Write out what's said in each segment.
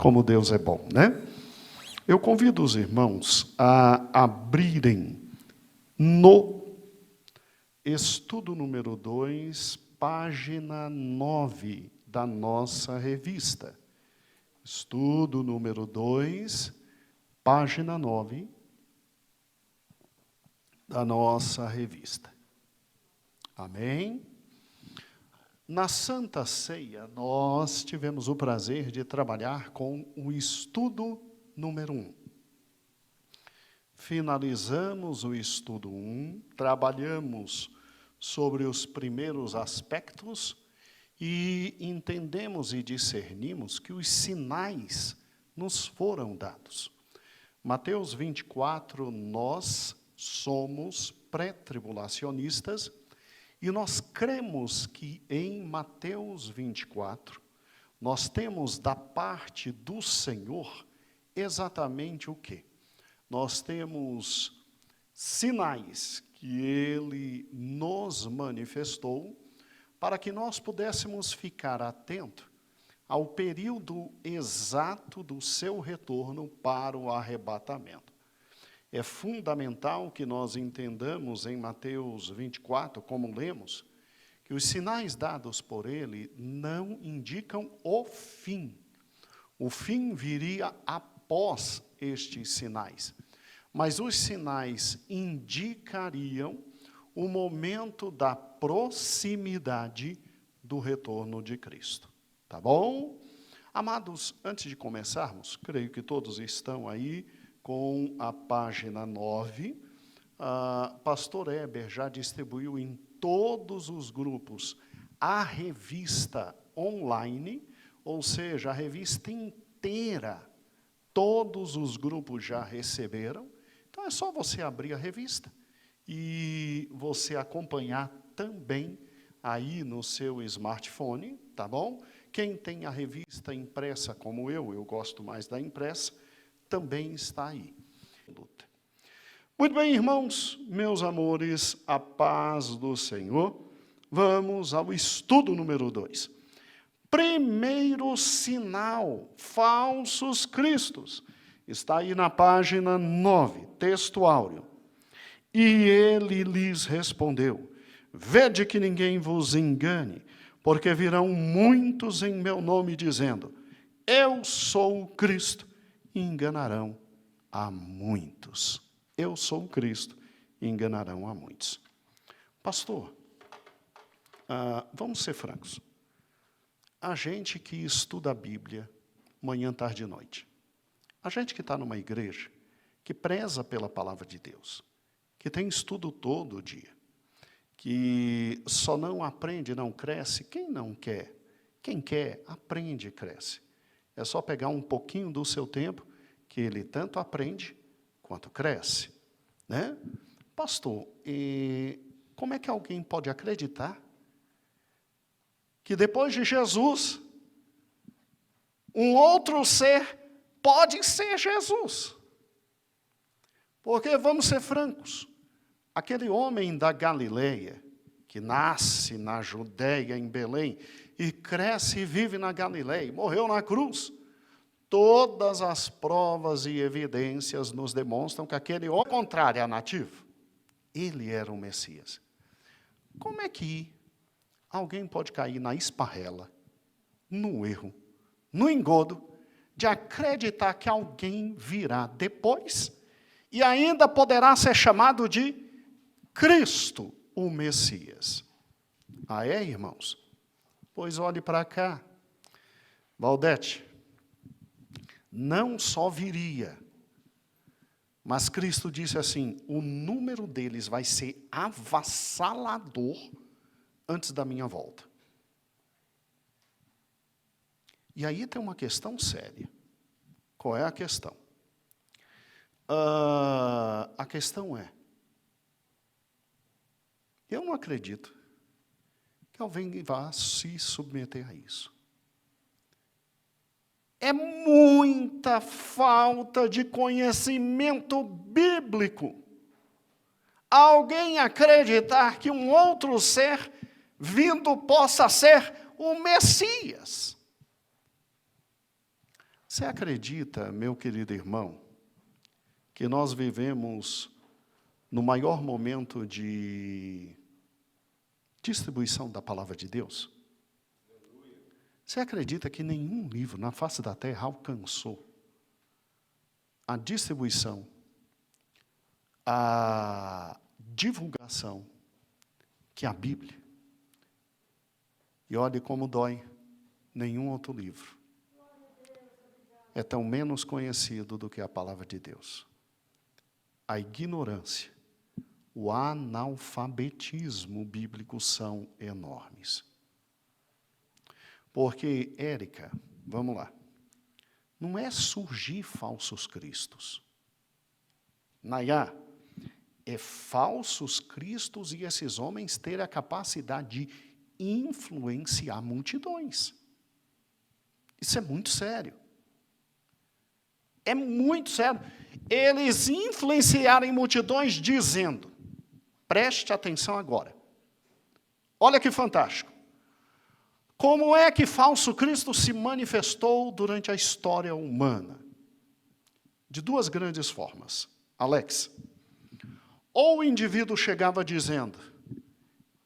Como Deus é bom, né? Eu convido os irmãos a abrirem no estudo número 2, página 9 da nossa revista. Estudo número 2, página 9 da nossa revista. Amém? Na Santa Ceia, nós tivemos o prazer de trabalhar com o estudo número 1. Finalizamos o estudo 1, trabalhamos sobre os primeiros aspectos e entendemos e discernimos que os sinais nos foram dados. Mateus 24, nós somos pré-tribulacionistas e nós cremos que em Mateus 24, nós temos da parte do Senhor exatamente o quê? Nós temos sinais que Ele nos manifestou para que nós pudéssemos ficar atentos ao período exato do seu retorno para o arrebatamento. É fundamental que nós entendamos em Mateus 24, como lemos, que os sinais dados por Ele não indicam o fim. O fim viria após estes sinais. Mas os sinais indicariam o momento da proximidade do retorno de Cristo. Tá bom? Amados, antes de começarmos, creio que todos estão aí com a página 9. Pastor Heber já distribuiu em todos os grupos a revista online, ou seja, a revista inteira. Todos os grupos já receberam. Então, é só você abrir a revista e você acompanhar também aí no seu smartphone, tá bom? Quem tem a revista impressa como eu gosto mais da impressa, também está aí. Muito bem, irmãos, meus amores, a paz do Senhor. Vamos ao estudo número 2. Primeiro sinal, falsos cristos. Está aí na página 9, texto áureo. E ele lhes respondeu: vede que ninguém vos engane, porque virão muitos em meu nome dizendo: eu sou o Cristo, e enganarão a muitos. Eu sou o Cristo, e enganarão a muitos. Pastor, vamos ser francos. A gente que estuda a Bíblia, manhã, tarde e noite. A gente que está numa igreja, que preza pela palavra de Deus, que tem estudo todo dia, que só não aprende, não cresce, quem não quer? Quem quer, aprende e cresce. É só pegar um pouquinho do seu tempo, que ele tanto aprende, quanto cresce. Né? Pastor, como é que alguém pode acreditar que depois de Jesus, um outro ser pode ser Jesus? Porque, vamos ser francos, aquele homem da Galileia, que nasce na Judéia, em Belém, e cresce e vive na Galileia, morreu na cruz, todas as provas e evidências nos demonstram que aquele homem, ao contrário, é nativo, ele era o Messias. Como é que alguém pode cair na esparrela, no erro, no engodo, de acreditar que alguém virá depois e ainda poderá ser chamado de Cristo, o Messias? Ah, é, irmãos? Pois olhe para cá. Valdete, não só viria, mas Cristo disse assim: o número deles vai ser avassalador antes da minha volta. E aí tem uma questão séria. Qual é a questão? A questão é, eu não acredito que alguém vá se submeter a isso. É muita falta de conhecimento bíblico alguém acreditar que um outro ser vindo possa ser o Messias. Você acredita, meu querido irmão, que nós vivemos no maior momento de distribuição da palavra de Deus? Você acredita que nenhum livro na face da terra alcançou a distribuição, a divulgação que a Bíblia? E olhe como dói, nenhum outro livro é tão menos conhecido do que a palavra de Deus. A ignorância, o analfabetismo bíblico são enormes. Porque, Érica, vamos lá, não é surgir falsos cristos. Nayá, é falsos cristos e esses homens terem a capacidade de influenciar multidões. Isso é muito sério. É muito sério. Eles influenciarem multidões dizendo, preste atenção agora. Olha que fantástico. Como é que falso Cristo se manifestou durante a história humana? De duas grandes formas. Alex, ou o indivíduo chegava dizendo,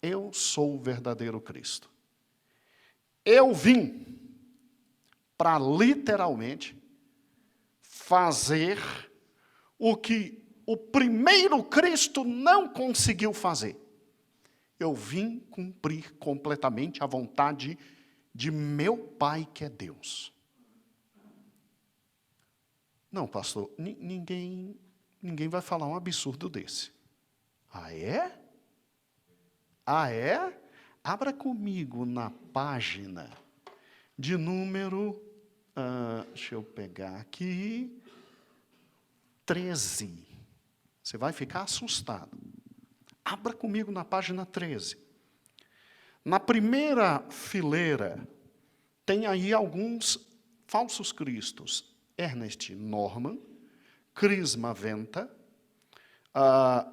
eu sou o verdadeiro Cristo. Eu vim para literalmente fazer o que o primeiro Cristo não conseguiu fazer. Eu vim cumprir completamente a vontade de meu Pai, que é Deus. Não, pastor, ninguém vai falar um absurdo desse. Ah, é? Ah, é? Abra comigo na página de número, deixa eu pegar aqui, 13. Você vai ficar assustado. Abra comigo na página 13. Na primeira fileira, tem aí alguns falsos cristos. Ernest Norman, Chris Maventa,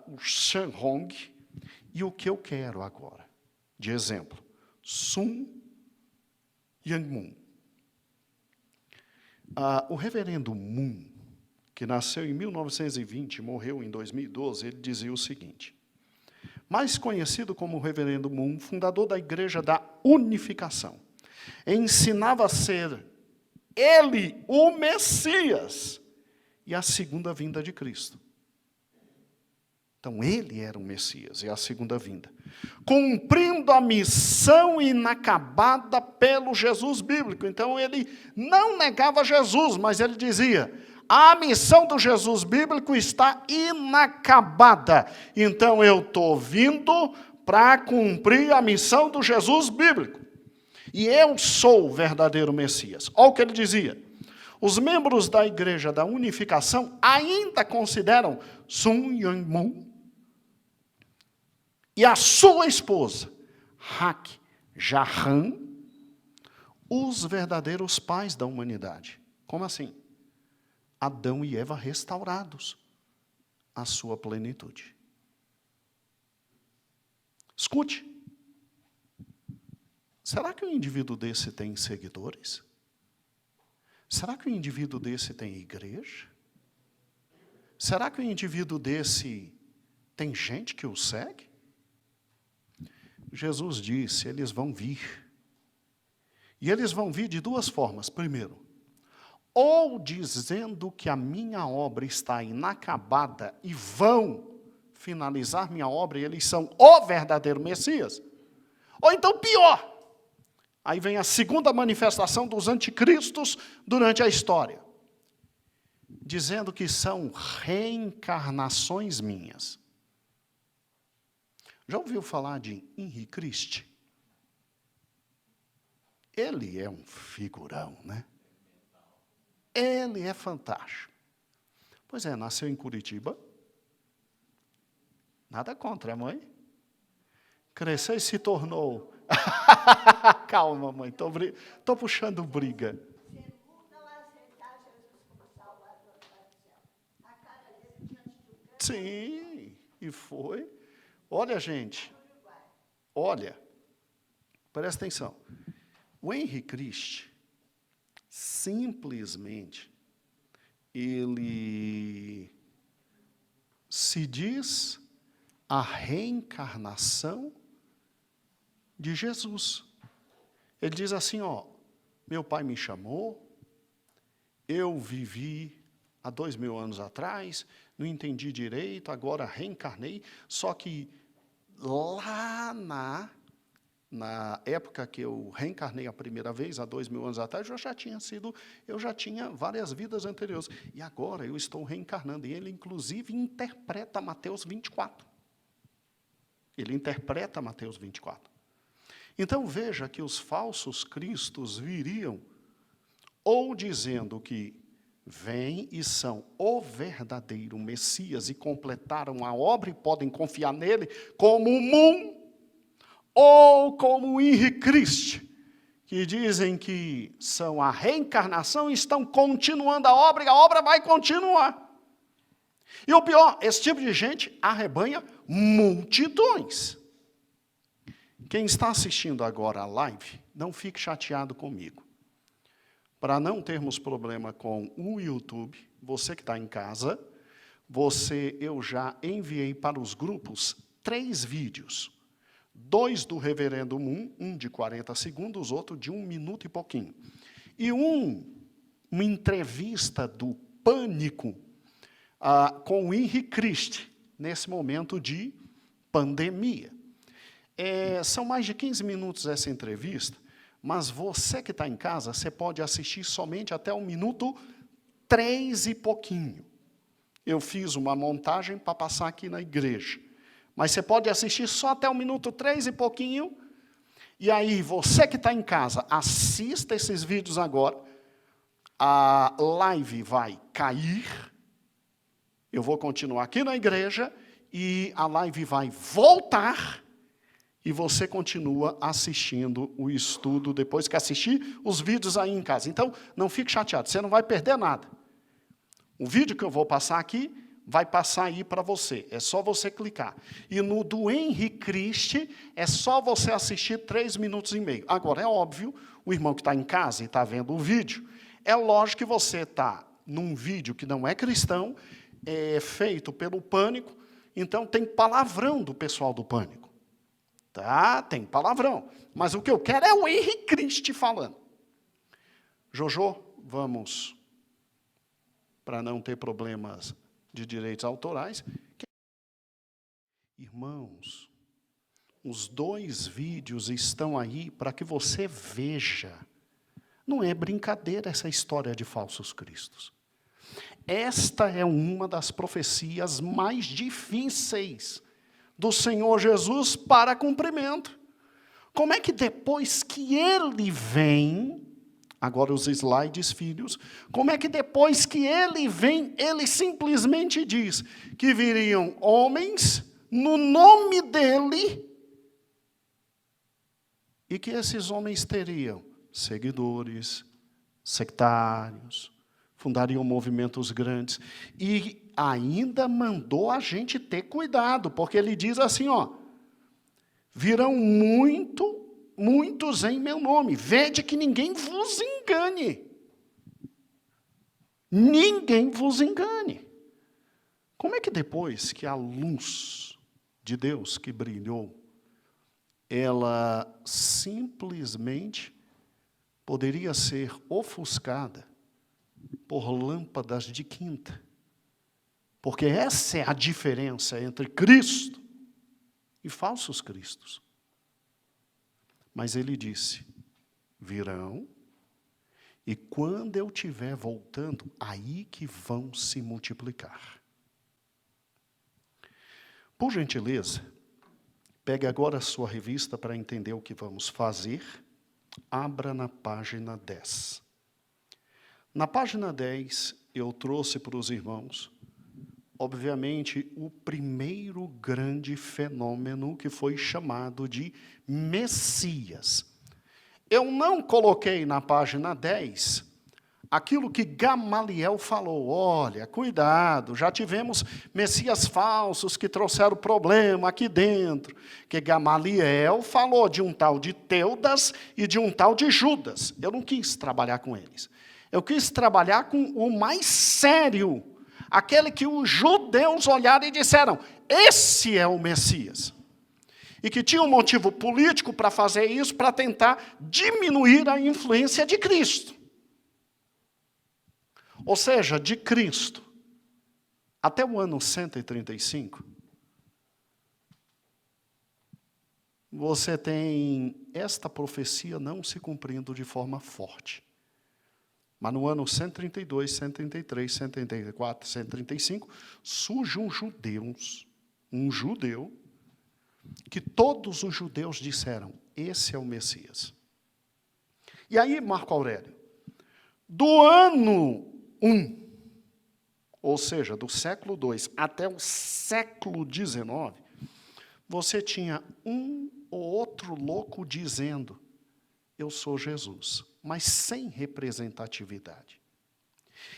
o Shen Hong, e o que eu quero agora, de exemplo, Sun Myung Moon. O reverendo Moon, que nasceu em 1920 e morreu em 2012, ele dizia o seguinte, mais conhecido como o reverendo Moon, fundador da Igreja da Unificação, ensinava a ser ele o Messias e a segunda vinda de Cristo. Então, ele era o Messias e a segunda vinda, cumprindo a missão inacabada pelo Jesus bíblico. Então, ele não negava Jesus, mas ele dizia, a missão do Jesus bíblico está inacabada. Então, eu estou vindo para cumprir a missão do Jesus bíblico. E eu sou o verdadeiro Messias. Olha o que ele dizia. Os membros da Igreja da Unificação ainda consideram Sun Myung Moon e a sua esposa, Hak Ja-han, os verdadeiros pais da humanidade. Como assim? Adão e Eva restaurados à sua plenitude. Escute. Será que um indivíduo desse tem seguidores? Será que um indivíduo desse tem igreja? Será que um indivíduo desse tem gente que o segue? Jesus disse, eles vão vir. E eles vão vir de duas formas. Primeiro, ou dizendo que a minha obra está inacabada e vão finalizar minha obra e eles são o verdadeiro Messias. Ou então pior. Aí vem a segunda manifestação dos anticristos durante a história. Dizendo que são reencarnações minhas. Já ouviu falar de Henri Christ? Ele é um figurão, né? Ele é fantástico. Pois é, nasceu em Curitiba. Nada contra, mãe. Cresceu e se tornou... Calma, mãe, estou puxando briga. Sim, e foi. Olha, gente, olha, presta atenção. O Henri Christ, simplesmente, ele se diz a reencarnação de Jesus. Ele diz assim, ó, meu pai me chamou, eu vivi há 2000 anos atrás, não entendi direito, agora reencarnei, só que lá na época que eu reencarnei a primeira vez, há 2000 anos atrás, eu já tinha várias vidas anteriores. E agora eu estou reencarnando. E ele, inclusive, interpreta Mateus 24. Ele interpreta Mateus 24. Então, veja que os falsos cristos viriam ou dizendo que vêm e são o verdadeiro Messias e completaram a obra e podem confiar nele como um ou como o Henri Christ, que dizem que são a reencarnação e estão continuando a obra, e a obra vai continuar. E o pior, esse tipo de gente arrebanha multidões. Quem está assistindo agora a live, não fique chateado comigo. Para não termos problema com o YouTube, você que está em casa, eu já enviei para os grupos 3 vídeos. 2 do Reverendo Moon, um de 40 segundos, outro de 1 minuto e pouquinho. E uma entrevista do Pânico com o Henri Christ, nesse momento de pandemia. São mais de 15 minutos essa entrevista, mas você que está em casa, você pode assistir somente até o minuto 3 e pouquinho. Eu fiz uma montagem para passar aqui na igreja. Mas você pode assistir só até o minuto 3 e pouquinho. E aí, você que está em casa, assista esses vídeos agora. A live vai cair. Eu vou continuar aqui na igreja. E a live vai voltar. E você continua assistindo o estudo depois que assistir os vídeos aí em casa. Então, não fique chateado, você não vai perder nada. O vídeo que eu vou passar aqui vai passar aí para você. É só você clicar. E no do Henri Christ, é só você assistir 3 minutos e meio. Agora, é óbvio, o irmão que está em casa e está vendo o vídeo, é lógico que você está num vídeo que não é cristão, é feito pelo Pânico, então tem palavrão do pessoal do Pânico. Tá? Tem palavrão. Mas o que eu quero é o Henri Christ falando. Jojo, vamos, para não ter problemas de direitos autorais. Irmãos, os 2 vídeos estão aí para que você veja. Não é brincadeira essa história de falsos cristos. Esta é uma das profecias mais difíceis do Senhor Jesus para cumprimento. Como é que depois que ele vem, agora os slides, filhos, como é que depois que ele vem, ele simplesmente diz que viriam homens no nome dele e que esses homens teriam seguidores, sectários, fundariam movimentos grandes e ainda mandou a gente ter cuidado, porque ele diz assim, ó, virão muitos em meu nome, vede que ninguém vos engane. Ninguém vos engane. Como é que depois que a luz de Deus que brilhou, ela simplesmente poderia ser ofuscada por lâmpadas de quinta? Porque essa é a diferença entre Cristo e falsos cristos. Mas ele disse, virão, e quando eu estiver voltando, aí que vão se multiplicar. Por gentileza, pegue agora a sua revista para entender o que vamos fazer. Abra na página 10. Na página 10, eu trouxe para os irmãos, obviamente, o primeiro grande fenômeno que foi chamado de Messias. Eu não coloquei na página 10 aquilo que Gamaliel falou: olha, cuidado, já tivemos messias falsos que trouxeram problema aqui dentro. Que Gamaliel falou de um tal de Teudas e de um tal de Judas. Eu não quis trabalhar com eles. Eu quis trabalhar com o mais sério, aquele que os judeus olharam e disseram: esse é o Messias. E que tinha um motivo político para fazer isso, para tentar diminuir a influência de Cristo. Ou seja, de Cristo até o ano 135, você tem esta profecia não se cumprindo de forma forte. Mas no ano 132, 133, 134, 135, surge um judeu, que todos os judeus disseram: esse é o Messias. E aí, Marco Aurélio, do ano 1, ou seja, do século 2 até o século 19, você tinha um ou outro louco dizendo: eu sou Jesus, mas sem representatividade.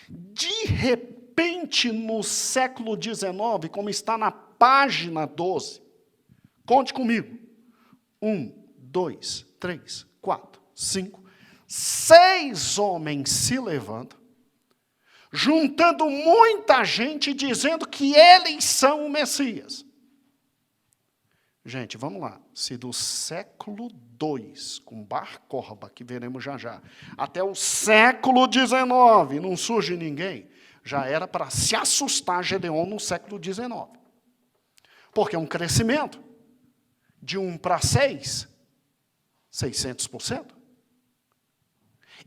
De repente, no século 19, como está na página 12, conte comigo, 1, 2, 3, 4, 5, 6 homens se levantam, juntando muita gente, dizendo que eles são o Messias. Gente, vamos lá. Se do século II, com Bar Corba, que veremos já já, até o século XIX não surge ninguém, já era para se assustar Gedeon no século XIX. Porque é um crescimento de 1 para 6, 600%.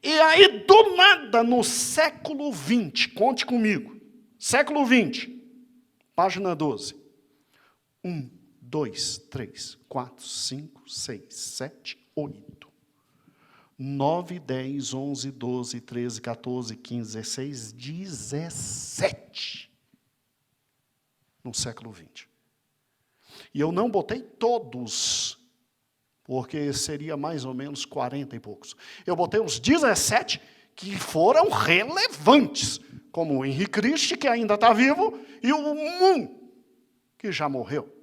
E aí, do nada, no século XX, conte comigo, século XX, página 12, 1, 2, 3, 4, 5, 6, 7, 8, 9, 10, 11, 12, 13, 14, 15, 16, 17, no século XX. E eu não botei todos, porque seria mais ou menos 40 e poucos. Eu botei os 17 que foram relevantes, como o Henri Christ, que ainda está vivo, e o Moon, que já morreu.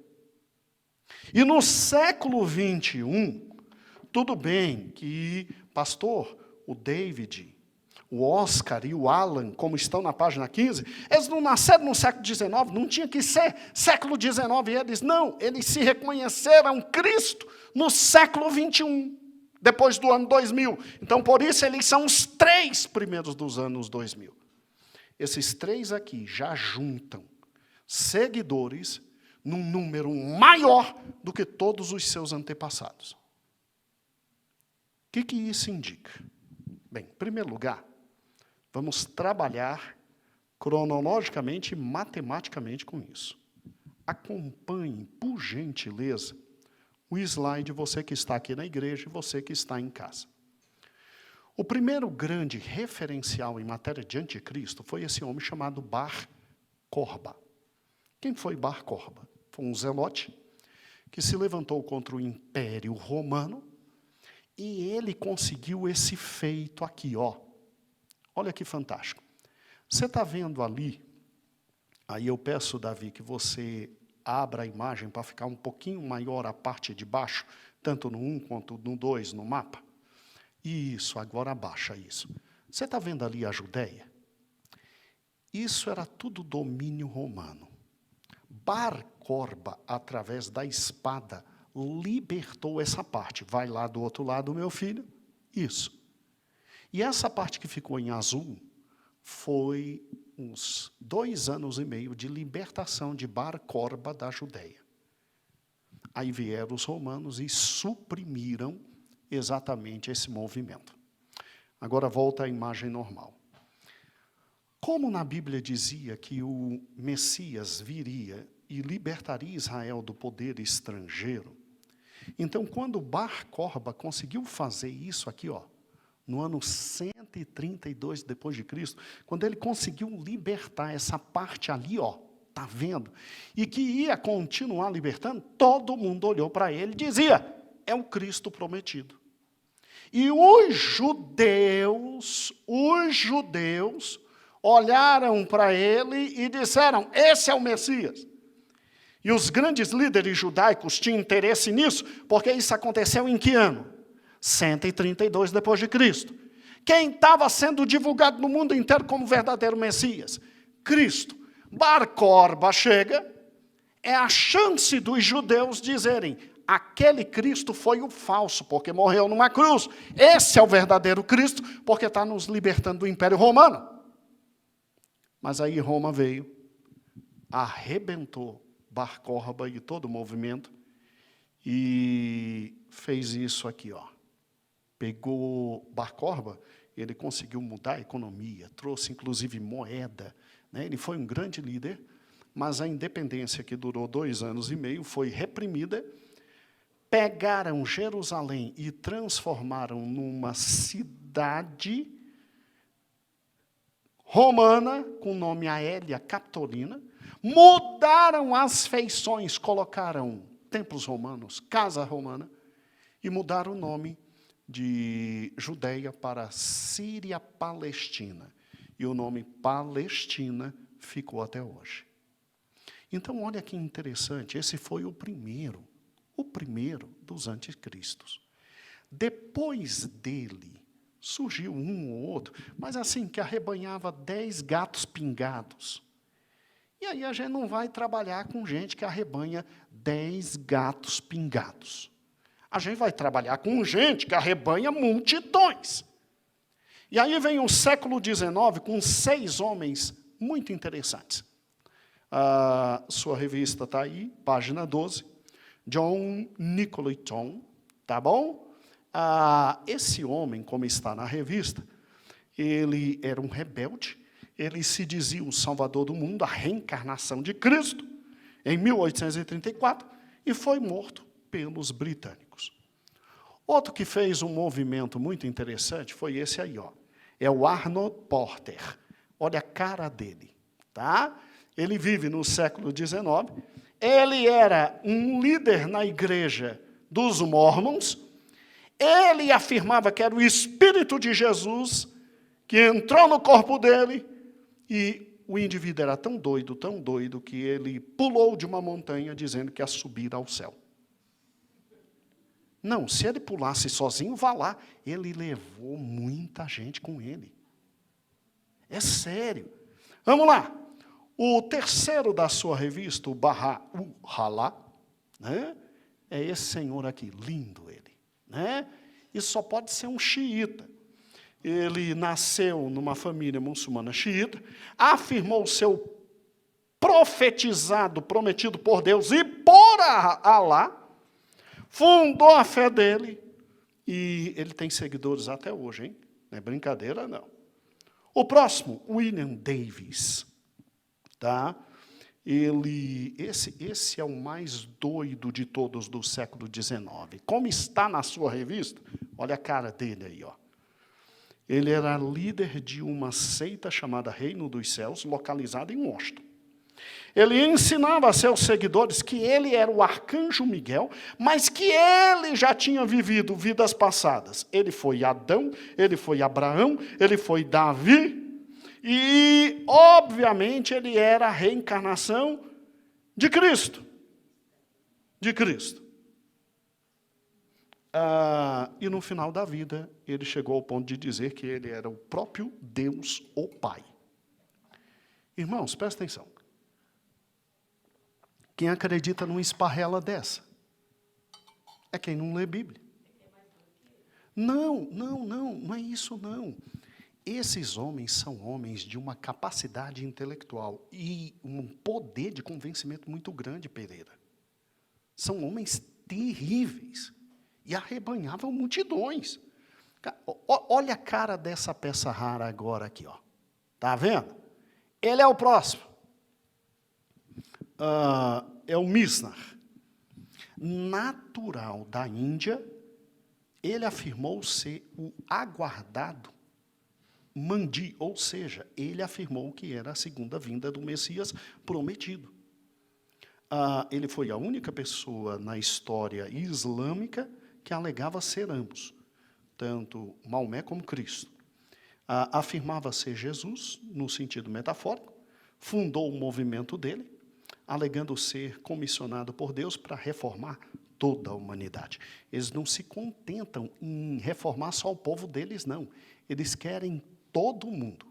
E no século 21, tudo bem que, pastor, o David, o Oscar e o Alan, como estão na página 15, eles não nasceram no século XIX, não tinha que ser século XIX eles, não. Eles se reconheceram Cristo no século 21, depois do ano 2000. Então, por isso, eles são os 3 primeiros dos anos 2000. Esses 3 aqui já juntam seguidores num número maior do que todos os seus antepassados. O que isso indica? Bem, em primeiro lugar, vamos trabalhar cronologicamente e matematicamente com isso. Acompanhe, por gentileza, o slide, você que está aqui na igreja e você que está em casa. O primeiro grande referencial em matéria de anticristo foi esse homem chamado Bar Corba. Quem foi Bar Corba? Foi um zelote que se levantou contra o Império Romano e ele conseguiu esse feito aqui, ó. Olha que fantástico. Você está vendo ali, aí eu peço, Davi, que você abra a imagem para ficar um pouquinho maior a parte de baixo, tanto no 1 quanto no 2 no mapa. Isso, agora abaixa isso. Você está vendo ali a Judéia? Isso era tudo domínio romano. Bar Corba, através da espada, libertou essa parte. Vai lá do outro lado, meu filho. Isso. E essa parte que ficou em azul foi uns 2 anos e meio de libertação de Bar Corba da Judéia. Aí vieram os romanos e suprimiram exatamente esse movimento. Agora volta à imagem normal. Como na Bíblia dizia que o Messias viria e libertaria Israel do poder estrangeiro, então quando Bar Corba conseguiu fazer isso aqui, ó, no ano 132 depois de Cristo, quando ele conseguiu libertar essa parte ali, ó, tá vendo? E que ia continuar libertando, todo mundo olhou para ele e dizia: é o Cristo prometido. E os judeus olharam para ele e disseram, esse é o Messias. E os grandes líderes judaicos tinham interesse nisso, porque isso aconteceu em que ano? 132 depois de Cristo. Quem estava sendo divulgado no mundo inteiro como verdadeiro Messias? Cristo. Bar Corba chega, é a chance dos judeus dizerem, aquele Cristo foi o falso, porque morreu numa cruz. Esse é o verdadeiro Cristo, porque está nos libertando do Império Romano. Mas aí Roma veio, arrebentou Bar Corba e todo o movimento, e fez isso aqui, ó. Pegou Bar Corba, ele conseguiu mudar a economia, trouxe inclusive moeda, né? Ele foi um grande líder, mas a independência, que durou 2 anos e meio, foi reprimida. Pegaram Jerusalém e transformaram numa cidade romana, com o nome Aélia Capitolina, mudaram as feições, colocaram templos romanos, casa romana, e mudaram o nome de Judeia para Síria-Palestina. E o nome Palestina ficou até hoje. Então, olha que interessante, esse foi o primeiro dos anticristos. Depois dele, surgiu um ou outro, mas assim, que arrebanhava 10 gatos pingados. E aí a gente não vai trabalhar com gente que arrebanha 10 gatos pingados. A gente vai trabalhar com gente que arrebanha multidões. E aí vem o século XIX com 6 homens muito interessantes. A sua revista está aí, página 12. John Nicolaiton, tá bom? Esse homem, como está na revista, ele era um rebelde, ele se dizia o salvador do mundo, a reencarnação de Cristo, em 1834, e foi morto pelos britânicos. Outro que fez um movimento muito interessante foi esse aí, ó. É o Arnold Porter. Olha a cara dele, tá? Ele vive no século XIX. Ele era um líder na igreja dos Mormons. Ele afirmava que era o Espírito de Jesus que entrou no corpo dele, e o indivíduo era tão doido, que ele pulou de uma montanha dizendo que ia subir ao céu. Não, se ele pulasse sozinho, vá lá. Ele levou muita gente com ele. É sério. Vamos lá. O terceiro da sua revista, o Baha'u'lláh, né? É esse senhor aqui, lindo ele, né? Isso só pode ser um xiita. Ele nasceu numa família muçulmana xiita, afirmou seu profetizado, prometido por Deus e por Alá, fundou a fé dele, e ele tem seguidores até hoje, hein? Não é brincadeira, não. O próximo, William Davis, tá? Esse é o mais doido de todos do século XIX. Como está na sua revista? Olha a cara dele aí, ó. Ele era líder de uma seita chamada Reino dos Céus, localizada em Washington. Ele ensinava a seus seguidores que ele era o arcanjo Miguel, mas que ele já tinha vivido vidas passadas. Ele foi Adão, ele foi Abraão, ele foi Davi, e, obviamente, ele era a reencarnação de Cristo. De Cristo. E no final da vida, ele chegou ao ponto de dizer que ele era o próprio Deus, o Pai. Irmãos, presta atenção. Quem acredita numa esparrela dessa? É quem não lê Bíblia. Não é isso não. Esses homens são homens de uma capacidade intelectual e um poder de convencimento muito grande, Pereira. São homens terríveis e arrebanhavam multidões. Olha a cara dessa peça rara agora aqui, ó. Tá vendo? Ele é o próximo. É o Misnar. Natural da Índia, ele afirmou ser o aguardado Mandi, ou seja, ele afirmou que era a segunda vinda do Messias prometido. Ele foi a única pessoa na história islâmica que alegava ser ambos. tanto Maomé como Cristo, afirmava ser Jesus, no sentido metafórico, fundou o movimento dele, alegando ser comissionado por Deus para reformar toda a humanidade. Eles não se contentam em reformar só o povo deles, não. Eles querem todo mundo.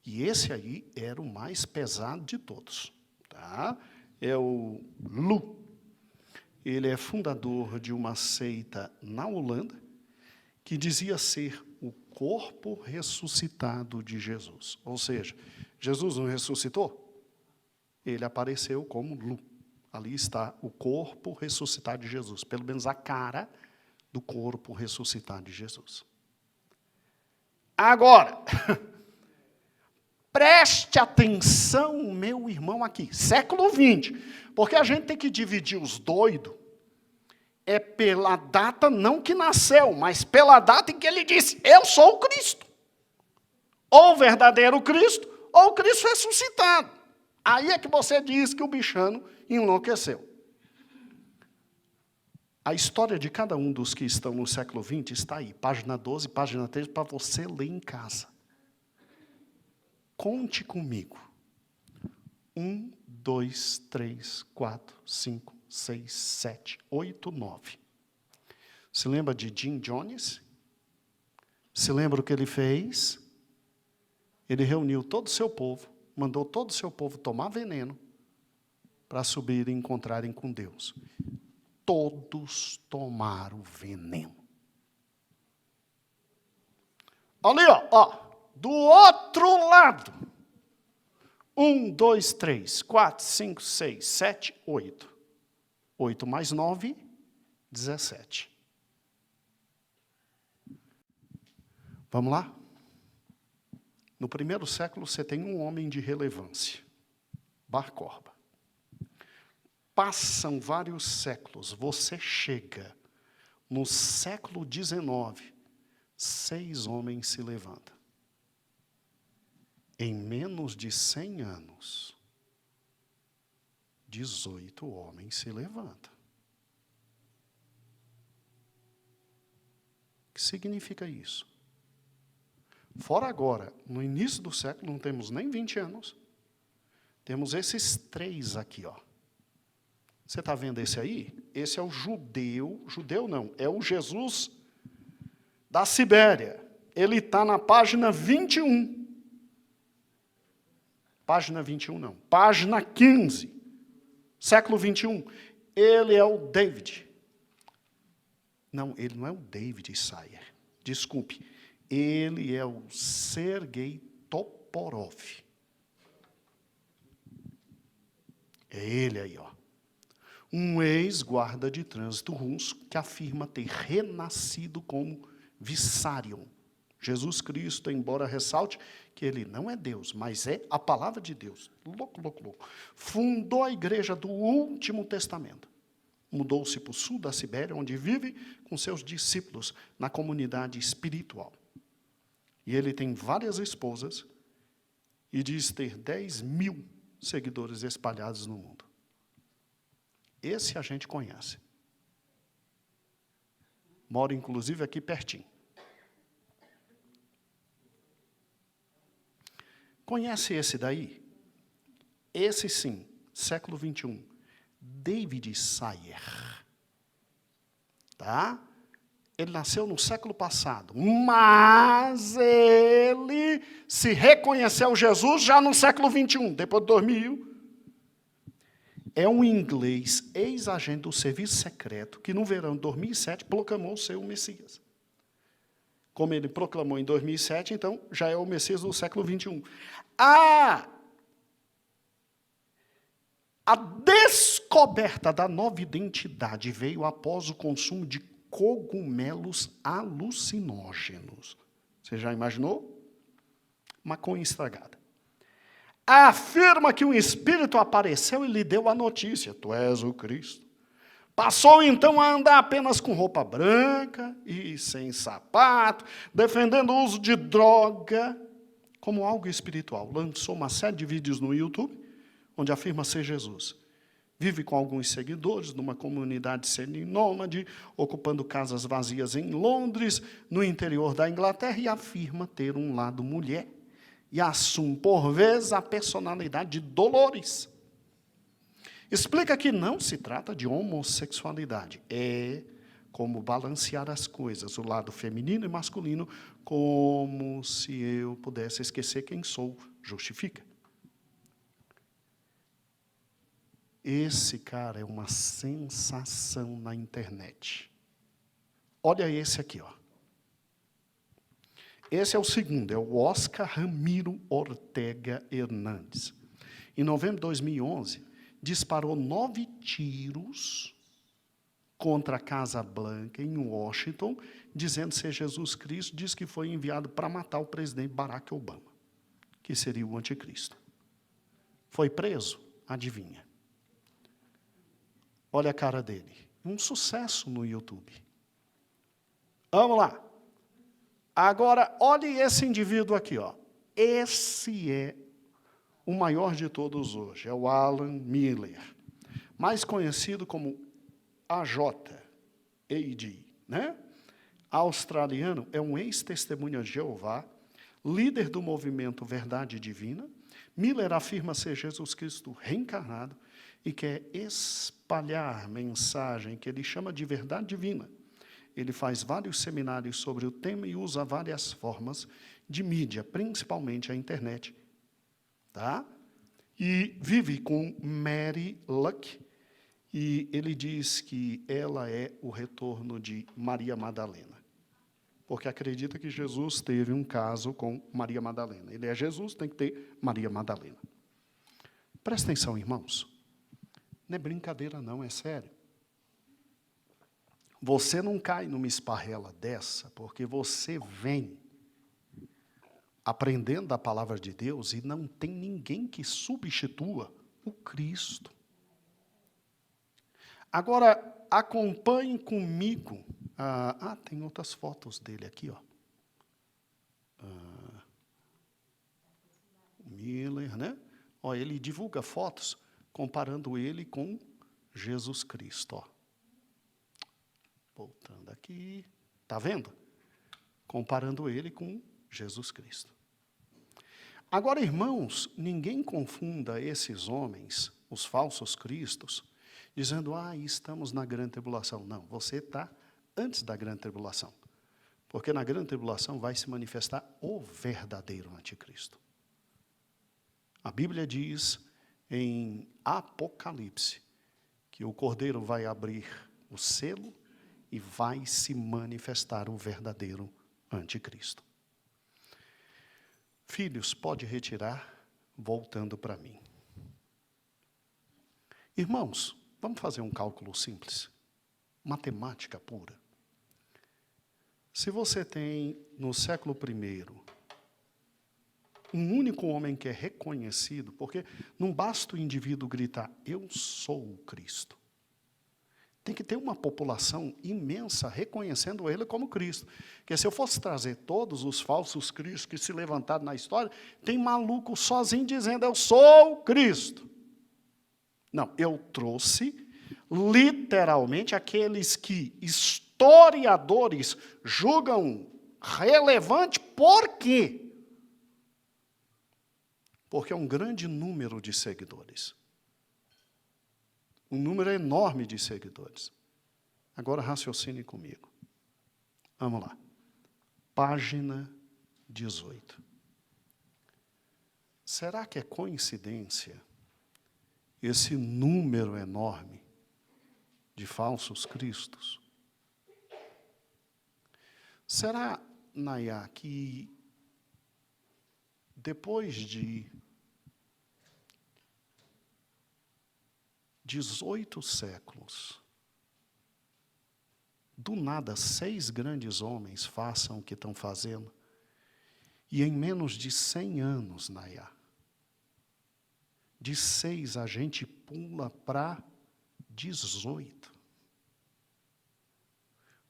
E esse aí era o mais pesado de todos. Tá? É o Lu. Ele é fundador de uma seita na Holanda, que dizia ser o corpo ressuscitado de Jesus. Ou seja, Jesus não ressuscitou? Ele apareceu como Lu. Ali está o corpo ressuscitado de Jesus. Pelo menos a cara do corpo ressuscitado de Jesus. Agora, preste atenção, meu irmão, aqui. Século XX. Porque a gente tem que dividir os doidos. É pela data, não que nasceu, mas pela data em que ele disse, eu sou o Cristo. Ou o verdadeiro Cristo, ou o Cristo ressuscitado. Aí é que você diz que o bichano enlouqueceu. A história de cada um dos que estão no século XX está aí, página 12, página 13, para você ler em casa. Conte comigo. 1, 2, 3, 4, 5, 6, 7, 8, 9. Se lembra de Jim Jones? Se lembra o que ele fez? Ele reuniu todo o seu povo, mandou todo o seu povo tomar veneno para subir e encontrarem com Deus. Todos tomaram veneno. Ali, ó, do outro lado. 1, 2, 3, 4, 5, 6, 7, 8. 8 mais 9, 17. Vamos lá? No primeiro século, você tem um homem de relevância, Bar Korba. Passam vários séculos, você chega no século XIX, 6 homens se levantam. Em menos de 100 anos, 18 homens se levantam. O que significa isso? Fora agora, no início do século, não temos nem 20 anos, temos esses 3 aqui, ó. Você está vendo esse aí? Esse é o judeu não, é o Jesus da Sibéria. Ele está na página 21. Página 21 não, página 15. Século 21. Ele é o David. Não, ele não é o David Sayer. Desculpe. Ele é o Sergei Toporov. É ele aí, ó. Um ex-guarda de trânsito russo que afirma ter renascido como Vissarion. Jesus Cristo, embora ressalte que ele não é Deus, mas é a palavra de Deus. Louco. Fundou a igreja do Último Testamento. Mudou-se para o sul da Sibéria, onde vive com seus discípulos na comunidade espiritual. E ele tem várias esposas e diz ter 10.000 seguidores espalhados no mundo. Esse a gente conhece. Mora, inclusive, aqui pertinho. Conhece esse daí? Esse sim, século 21. David Sayer. Tá? Ele nasceu no século passado, mas ele se reconheceu Jesus já no século 21, depois de 2000. É um inglês, ex-agente do serviço secreto, que no verão de 2007 proclamou ser o Messias. Como ele proclamou em 2007, então já é o Messias do século 21. A descoberta da nova identidade veio após o consumo de cogumelos alucinógenos. Você já imaginou? Maconha estragada. Afirma que um espírito apareceu e lhe deu a notícia: tu és o Cristo. Passou então a andar apenas com roupa branca e sem sapato, defendendo o uso de droga como algo espiritual. Lançou uma série de vídeos no YouTube, onde afirma ser Jesus. Vive com alguns seguidores numa comunidade semi-nômade, ocupando casas vazias em Londres, no interior da Inglaterra, e afirma ter um lado mulher. E assume, por vezes, a personalidade de Dolores. Explica que não se trata de homossexualidade. É como balancear as coisas, o lado feminino e masculino, como se eu pudesse esquecer quem sou, justifica. Esse cara é uma sensação na internet. Olha esse aqui, ó. Esse é o segundo, é o Oscar Ramiro Ortega Hernandes. Em novembro de 2011, disparou 9 tiros contra a Casa Branca, em Washington, dizendo ser Jesus Cristo, diz que foi enviado para matar o presidente Barack Obama, que seria o anticristo. Foi preso? Adivinha? Olha a cara dele. Um sucesso no YouTube. Vamos lá. Agora, olhe esse indivíduo aqui, ó. Esse é o maior de todos hoje, é o Alan Miller, mais conhecido como AJ, né? Australiano, é um ex-testemunha de Jeová, líder do movimento Verdade Divina. Miller afirma ser Jesus Cristo reencarnado e quer espalhar mensagem que ele chama de verdade divina. Ele faz vários seminários sobre o tema e usa várias formas de mídia, principalmente a internet. Tá? E vive com Mary Luck, e ele diz que ela é o retorno de Maria Madalena, porque acredita que Jesus teve um caso com Maria Madalena. Ele é Jesus, tem que ter Maria Madalena. Presta atenção, irmãos. Não é brincadeira, não, é sério. Você não cai numa esparrela dessa, porque você vem aprendendo da palavra de Deus e não tem ninguém que substitua o Cristo. Agora, acompanhe comigo. Tem outras fotos dele aqui, ó. Miller, né? Ó, ele divulga fotos comparando ele com Jesus Cristo, ó. Voltando aqui, tá vendo? Comparando ele com Jesus Cristo. Agora, irmãos, ninguém confunda esses homens, os falsos cristos, dizendo, estamos na grande tribulação. Não, você está antes da grande tribulação. Porque na grande tribulação vai se manifestar o verdadeiro anticristo. A Bíblia diz em Apocalipse que o Cordeiro vai abrir o selo e vai se manifestar o verdadeiro anticristo. Filhos, pode retirar, voltando para mim. Irmãos, vamos fazer um cálculo simples. Matemática pura. Se você tem, no século I, um único homem que é reconhecido, porque não basta o indivíduo gritar, eu sou o Cristo. Tem que ter uma população imensa reconhecendo ele como Cristo. Porque se eu fosse trazer todos os falsos cristos que se levantaram na história, tem maluco sozinho dizendo, eu sou o Cristo. Não, eu trouxe literalmente aqueles que historiadores julgam relevante. Por quê? Porque é um grande número de seguidores. Um número enorme de seguidores. Agora raciocine comigo. Vamos lá. Página 18. Será que é coincidência esse número enorme de falsos cristos? Será, Nayá, que depois de 18 séculos, do nada, 6 grandes homens façam o que estão fazendo, e em menos de 100 anos, Nayá, de 6 a gente pula para 18.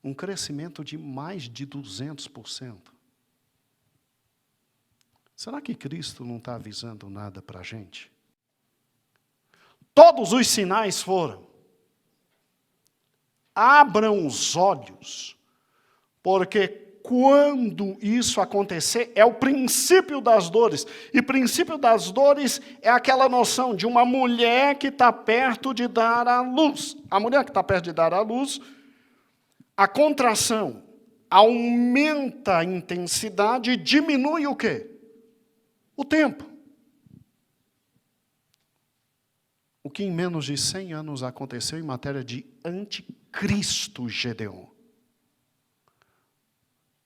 Um crescimento de mais de 200%. Será que Cristo não está avisando nada para a gente? Todos os sinais foram. Abram os olhos, porque quando isso acontecer, é o princípio das dores. E princípio das dores é aquela noção de uma mulher que está perto de dar à luz. A mulher que está perto de dar à luz, a contração aumenta a intensidade e diminui o quê? O tempo. O que em menos de 100 anos aconteceu em matéria de anticristo Gedeon.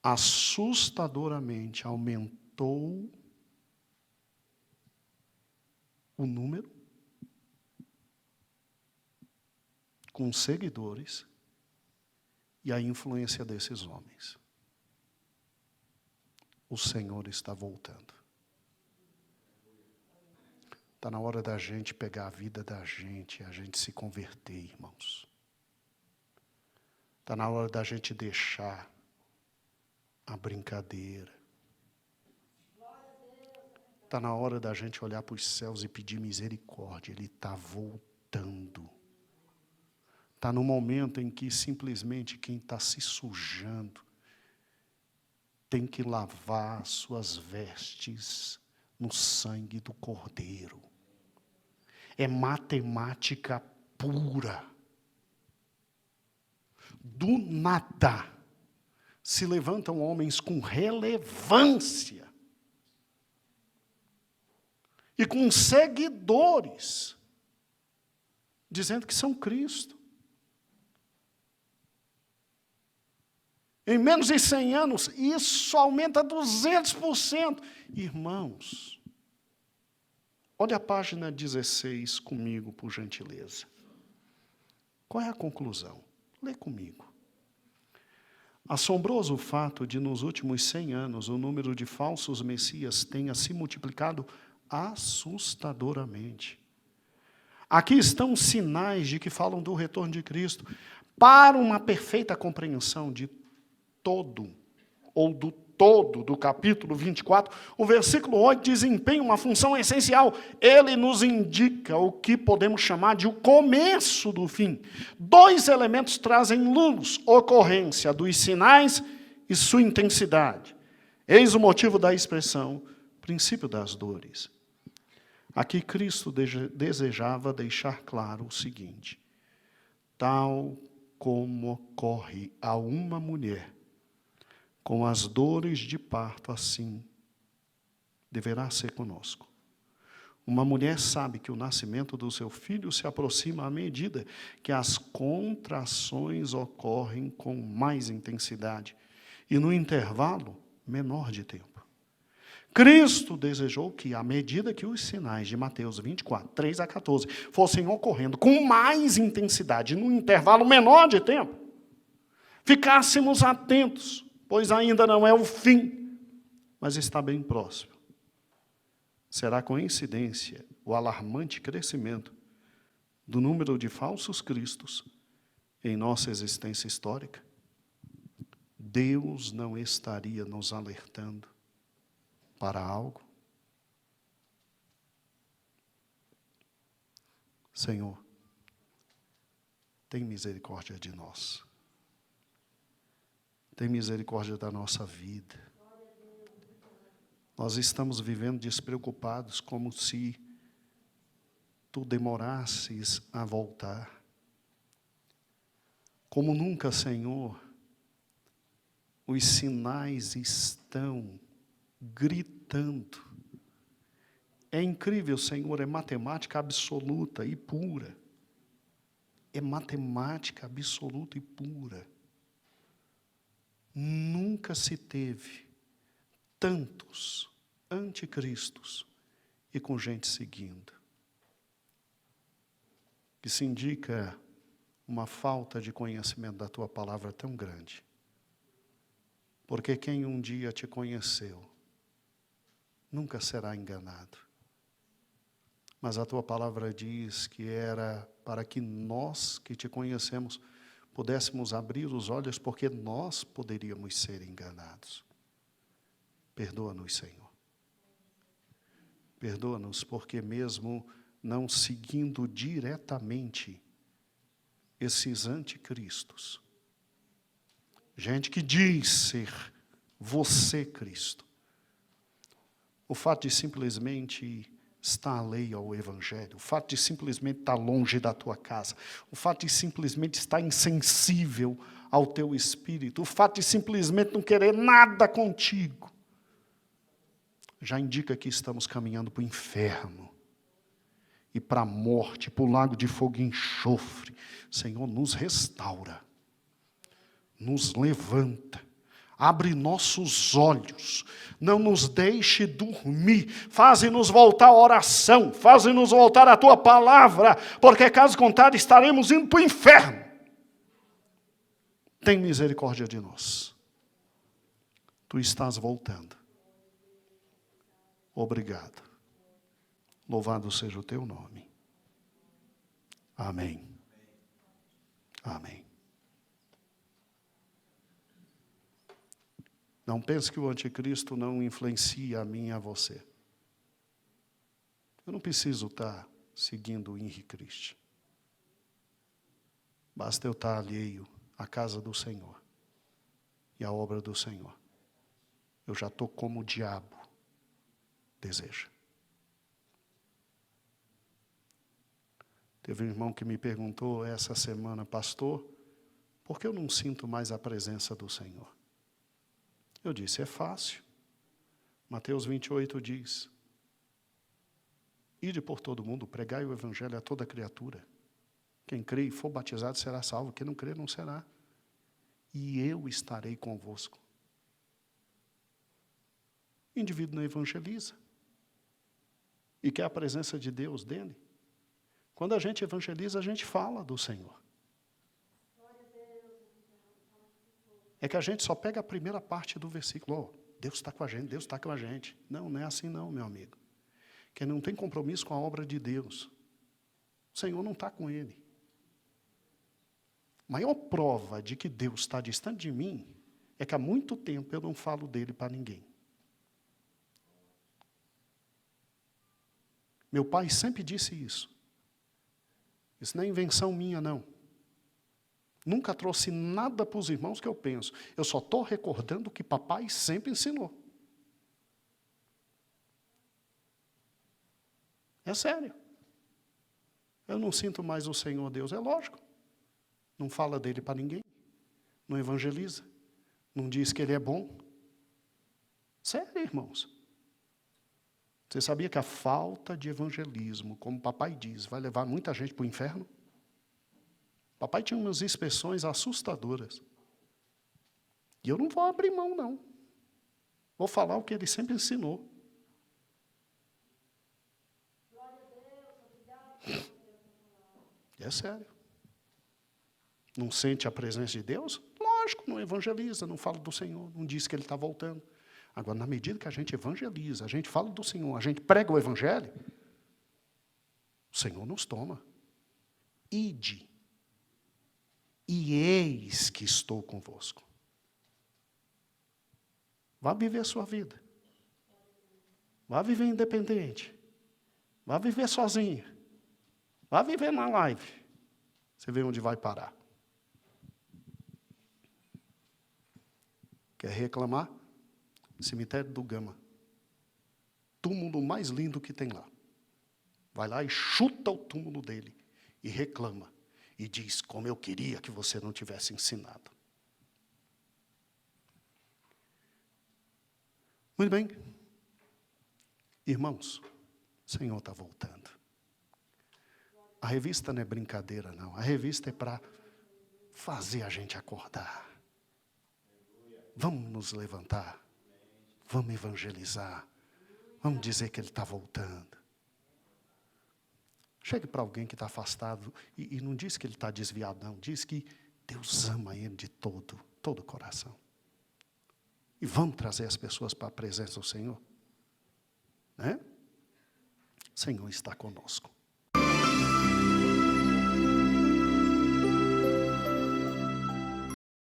Assustadoramente aumentou o número com seguidores e a influência desses homens. O Senhor está voltando. Está na hora da gente pegar a vida da gente e a gente se converter, irmãos. Está na hora da gente deixar a brincadeira. Está na hora da gente olhar para os céus e pedir misericórdia. Ele está voltando. Está no momento em que simplesmente quem está se sujando tem que lavar suas vestes no sangue do Cordeiro. É matemática pura. Do nada se levantam homens com relevância e com seguidores, dizendo que são Cristo. Em menos de 100 anos, isso aumenta 200%. Irmãos, olha a página 16 comigo, por gentileza. Qual é a conclusão? Lê comigo. Assombroso o fato de, nos últimos 100 anos, o número de falsos messias tenha se multiplicado assustadoramente. Aqui estão sinais de que falam do retorno de Cristo. Para uma perfeita compreensão de todo, ou do todo do capítulo 24, o versículo 8 desempenha uma função essencial. Ele nos indica o que podemos chamar de o começo do fim. 2 elementos trazem luz: ocorrência dos sinais e sua intensidade. Eis o motivo da expressão princípio das dores. Aqui Cristo desejava deixar claro o seguinte: tal como ocorre a uma mulher com as dores de parto, assim deverá ser conosco. Uma mulher sabe que o nascimento do seu filho se aproxima à medida que as contrações ocorrem com mais intensidade e no intervalo menor de tempo. Cristo desejou que, à medida que os sinais de Mateus 24, 3 a 14, fossem ocorrendo com mais intensidade, num intervalo menor de tempo, ficássemos atentos, pois ainda não é o fim, mas está bem próximo. Será coincidência o alarmante crescimento do número de falsos cristos em nossa existência histórica? Deus não estaria nos alertando para algo? Senhor, tem misericórdia de nós. Tem misericórdia da nossa vida. Nós estamos vivendo despreocupados, como se tu demorasses a voltar. Como nunca, Senhor, os sinais estão gritando. É incrível, Senhor, é matemática absoluta e pura. É matemática absoluta e pura. Nunca se teve tantos anticristos e com gente seguindo. Isso indica uma falta de conhecimento da tua palavra tão grande. Porque quem um dia te conheceu nunca será enganado. Mas a tua palavra diz que era para que nós que te conhecemos pudéssemos abrir os olhos, porque nós poderíamos ser enganados. Perdoa-nos, Senhor. Perdoa-nos, porque mesmo não seguindo diretamente esses anticristos. Gente que diz ser você Cristo. O fato de simplesmente estar alheio ao Evangelho, o fato de simplesmente estar longe da tua casa, o fato de simplesmente estar insensível ao teu espírito, o fato de simplesmente não querer nada contigo, já indica que estamos caminhando para o inferno e para a morte, para o lago de fogo e enxofre. Senhor, nos restaura, nos levanta, abre nossos olhos, não nos deixe dormir, faze-nos voltar à oração, faze-nos voltar à Tua palavra, porque caso contrário estaremos indo para o inferno. Tem misericórdia de nós. Tu estás voltando. Obrigado. Louvado seja o Teu nome. Amém. Amém. Não pense que o anticristo não influencia a mim e a você. Eu não preciso estar seguindo o Henri Cristo. Basta eu estar alheio à casa do Senhor e à obra do Senhor. Eu já estou como o diabo deseja. Teve um irmão que me perguntou essa semana, pastor, por que eu não sinto mais a presença do Senhor? Eu disse, é fácil. Mateus 28 diz, ide por todo mundo, pregai o evangelho a toda criatura. Quem crê e for batizado será salvo, quem não crê não será. E eu estarei convosco. O indivíduo não evangeliza. E quer a presença de Deus dele. Quando a gente evangeliza, a gente fala do Senhor. É que a gente só pega a primeira parte do versículo. Oh, Deus está com a gente, Deus está com a gente. Não, não é assim não, meu amigo. Quem não tem compromisso com a obra de Deus, o Senhor não está com ele. A maior prova de que Deus está distante de mim é que há muito tempo eu não falo dele para ninguém. Meu pai sempre disse isso. Isso não é invenção minha, não. Nunca trouxe nada para os irmãos que eu penso. Eu só estou recordando o que papai sempre ensinou. É sério. Eu não sinto mais o Senhor Deus, é lógico. Não fala dele para ninguém. Não evangeliza. Não diz que ele é bom. Sério, irmãos. Você sabia que a falta de evangelismo, como papai diz, vai levar muita gente para o inferno? Papai tinha umas expressões assustadoras. E eu não vou abrir mão, não. Vou falar o que ele sempre ensinou. É sério. Não sente a presença de Deus? Lógico, não evangeliza, não fala do Senhor, não diz que Ele está voltando. Agora, na medida que a gente evangeliza, a gente fala do Senhor, a gente prega o Evangelho, o Senhor nos toma. Ide. E eis que estou convosco. Vá viver a sua vida. Vá viver independente. Vá viver sozinho. Vá viver na live. Você vê onde vai parar. Quer reclamar? Cemitério do Gama. Túmulo mais lindo que tem lá. Vai lá e chuta o túmulo dele. E reclama. E diz, como eu queria que você não tivesse ensinado. Muito bem. Irmãos, o Senhor está voltando. A revista não é brincadeira, não. A revista é para fazer a gente acordar. Vamos nos levantar. Vamos evangelizar. Vamos dizer que Ele está voltando. Chegue para alguém que está afastado e não diz que ele está desviado, não. Diz que Deus ama ele de todo o coração. E vamos trazer as pessoas para a presença do Senhor. Né? O Senhor está conosco.